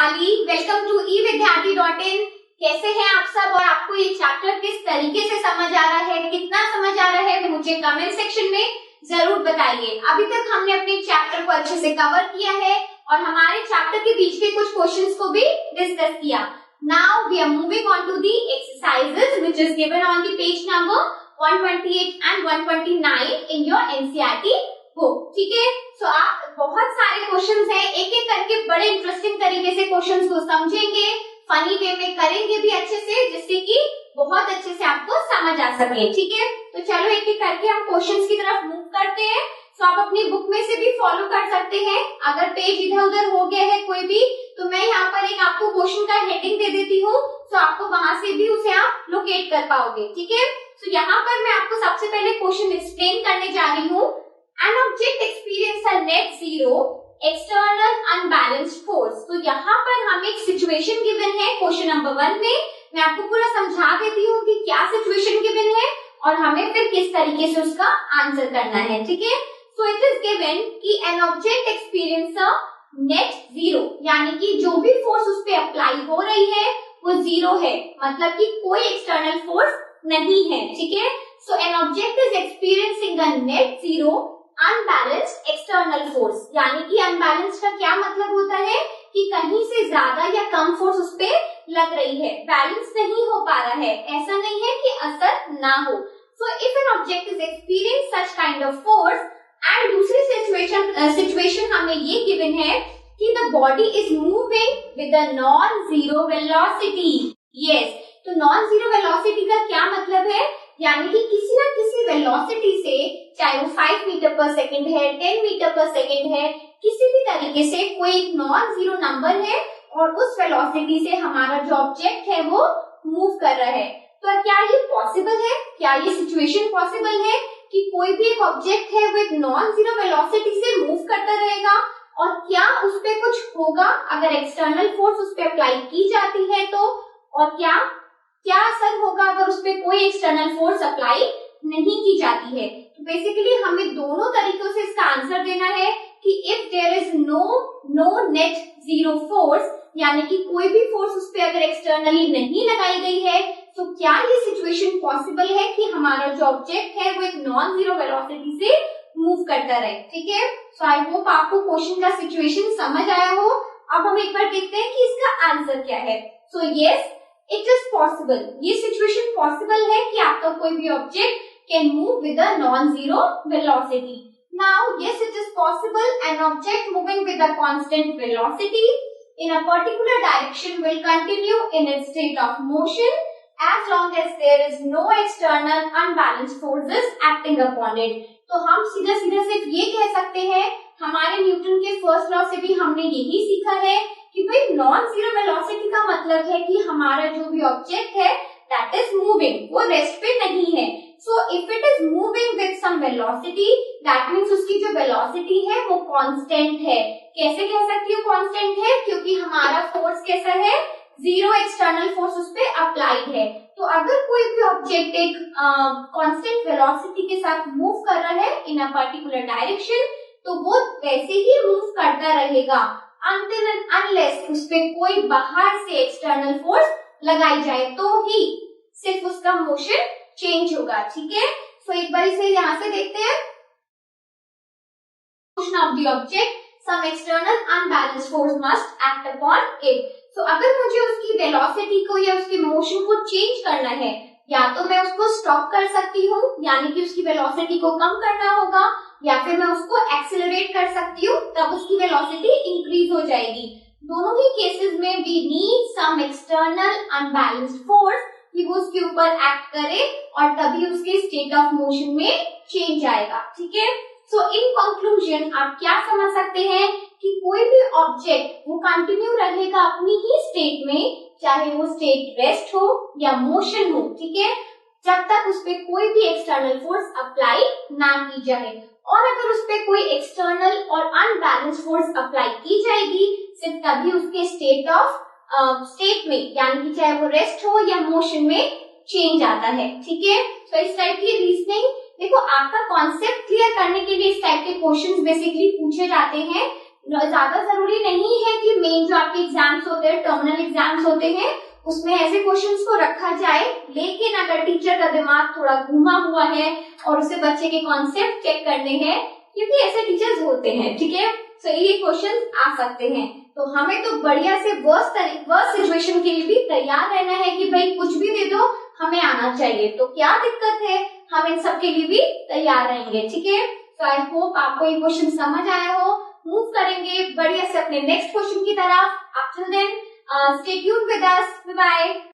Vaishali, welcome to evidyarthi.in। कैसे हैं आप सब और आपको ये चैप्टर किस तरीके से समझ आ रहा है, कितना समझ आ रहा है, मुझे कमेंट सेक्शन में जरूर बताइए। अभी तक हमने अपने चैप्टर को अच्छे से कवर किया है और हमारे चैप्टर के बीच के कुछ क्वेश्चंस को भी डिस्कस किया। Now we are moving on to the exercises which is given on the page number 128 and 129 in your NCERT book. ठीक है, सो आप बहुत सारे क्वेश्चंस हैं, एक एक करके बड़े इंटरेस्टिंग तरीके से क्वेश्चंस को समझेंगे, फनी वे में करेंगे भी अच्छे से, जिससे कि बहुत अच्छे से आपको समझ आ सके। ठीक है, तो चलो एक एक करके हम क्वेश्चंस की तरफ मूव करते हैं। तो आप अपनी बुक में से भी फॉलो कर सकते हैं। अगर पेज इधर उधर हो गया है कोई भी, तो मैं यहाँ पर एक आपको क्वेश्चन का हेडिंग दे देती हूँ, तो आपको वहां से भी उसे आप लोकेट कर पाओगे। ठीक है, तो यहाँ पर मैं आपको सबसे पहले क्वेश्चन एक्सप्लेन करने जा रही हूँ। An object experience a net zero external unbalanced force। तो यहाँ पर हम एक सिचुएशन गिवन है क्वेश्चन नंबर 1 में। मैं आपको पूरा समझा देती हूँ कि क्या सिचुएशन गिवन है और हमें फिर किस तरीके से उसका आंसर करना है। ठीक है, सो इट इज गिवन कि an object experience a net zero, यानी कि जो भी फोर्स उस पे अप्लाई हो रही है वो जीरो है, मतलब कि कोई एक्सटर्नल फोर्स नहीं है। ठीक है, सो an object is experiencing a net zero unbalanced external force, यानी कि अनबैलेंस्ड का क्या मतलब होता है कि कहीं से ज्यादा या कम फोर्स उस पे लग रही है, बैलेंस नहीं हो पा रहा है, ऐसा नहीं है कि असर ना हो। So if an object is experience such kind of force and दूसरी सिचुएशन हमें ये गिवन है कि the body is moving with a non zero velocity. Yes, तो नॉन जीरो वेलोसिटी का क्या मतलब है, यानी कि किसी ना किसी वेलोसिटी से, चाहे वो 5 मीटर पर सेकंड है, 10 मीटर पर सेकंड है, किसी भी तरीके से कोई एक नॉन जीरो नंबर है और उस वेलोसिटी से हमारा जो ऑब्जेक्ट है वो मूव कर रहा है। तो क्या ये पॉसिबल है, क्या ये सिचुएशन पॉसिबल है कि कोई भी एक ऑब्जेक्ट है वो एक नॉन जीरो वेलोसिटी से मूव करता रहेगा, और क्या उस पे कुछ होगा अगर एक्सटर्नल फोर्स उस पे अप्लाई की जाती है तो, और क्या असर होगा अगर उस पे कोई एक्सटर्नल फोर्स अप्लाई नहीं की जाती है। तो बेसिकली हमें दोनों तरीकों से इसका आंसर देना है कि if there is no net zero force, यानी कि कोई भी फोर्स उस पे अगर एक्सटर्नली नहीं लगाई गई है, तो क्या ये सिचुएशन पॉसिबल है कि हमारा जो ऑब्जेक्ट है वो एक नॉन जीरो वेलोसिटी से मूव करता रहे। ठीक है, सो आई होप आपको क्वेश्चन का सिचुएशन समझ आया हो। अब हम एक बार देखते हैं कि इसका आंसर क्या है। So yes, it is possible, ये सिचुएशन पॉसिबल है कि आपका कोई भी object can move with a non zero velocity. Now yes, it is possible an object moving with a constant velocity in a particular direction will continue in its state of motion as long as there is no external unbalanced forces acting upon it। तो हम सीधा सीधा सिर्फ ये कह सकते हैं, हमारे न्यूटन के फर्स्ट लॉ से भी हमने यही सीखा है कि भाई नॉन जीरो वेलोसिटी का मतलब है कि हमारा जो भी ऑब्जेक्ट है दैट इज मूविंग, वो रेस्ट पे नहीं है। So if it is moving with some velocity, that means उसकी जो वेलोसिटी है वो कांस्टेंट है। कैसे कह सकती हूँ कांस्टेंट है, क्योंकि हमारा फोर्स कैसा है, जीरो एक्सटर्नल फोर्स उस पे अप्लाइड है। तो अगर कोई भी ऑब्जेक्ट एक कांस्टेंट वेलोसिटी के साथ मूव कर रहा है इन अ पर्टिकुलर डायरेक्शन, तो वो वैसे ही मूव करता रहेगा until and unless उस पे कोई बाहर से एक्सटर्नल फोर्स लगाई जाए, तो ही सिर्फ उसका मोशन चेंज होगा। ठीक है, सो एक बार इसे यहाँ से देखते हैं। Motion of the object, some external unbalanced force must act upon it। तो अगर मुझे उसकी वेलोसिटी को या उसके मोशन को चेंज करना है, या तो मैं उसको स्टॉप कर सकती हूँ, यानी कि उसकी वेलोसिटी को कम करना होगा, या फिर मैं उसको एक्सेलरेट कर सकती हूँ, तब उसकी वेलोसिटी इंक्रीज हो जाएगी। दोनों ही केसेस में we need some external unbalanced force कि वो उसके ऊपर एक्ट करे और तभी उसके स्टेट ऑफ मोशन में चेंज आएगा। ठीक है, सो इन कंक्लूजन आप क्या समझ सकते हैं कि कोई भी ऑब्जेक्ट वो कंटिन्यू रहेगा अपनी ही स्टेट में, चाहे वो स्टेट रेस्ट हो या मोशन हो। ठीक है, जब तक उस पे कोई भी एक्सटर्नल फोर्स अप्लाई ना की जाए, और अगर उस पे कोई एक्सटर्नल और अनबैलेंस फोर्स अप्लाई की जाएगी, सिर्फ तभी उसके स्टेट में, यानी कि चाहे वो रेस्ट हो या मोशन में, चेंज आता है। ठीक है, तो इस टाइप की रीजनिंग देखो, आपका कॉन्सेप्ट क्लियर करने के लिए इस टाइप के क्वेश्चंस बेसिकली पूछे जाते हैं ज्यादा जरूरी नहीं है कि मेन जो आपके एग्जाम्स होते हैं, टर्मिनल एग्जाम्स होते हैं, उसमें ऐसे क्वेश्चंस को रखा जाए। लेकिन अगर टीचर का दिमाग थोड़ा घुमा हुआ है और उसे बच्चे के कॉन्सेप्ट चेक करने हैं, क्योंकि ऐसे टीचर्स होते हैं, ठीक है, तो ये क्वेश्चंस आ सकते हैं। तो हमें तो बढ़िया से वर्स्ट सिचुएशन के लिए भी तैयार रहना है कि भाई कुछ भी दे दो हमें आना चाहिए। तो क्या दिक्कत है, हम इन सब के लिए भी तैयार रहेंगे, ठीक है। तो आई होप आपको ये क्वेश्चन समझ आया हो। मूव करेंगे बढ़िया से अपने नेक्स्ट क्वेश्चन की तरफ। Up till then, stay tuned with us. Bye bye.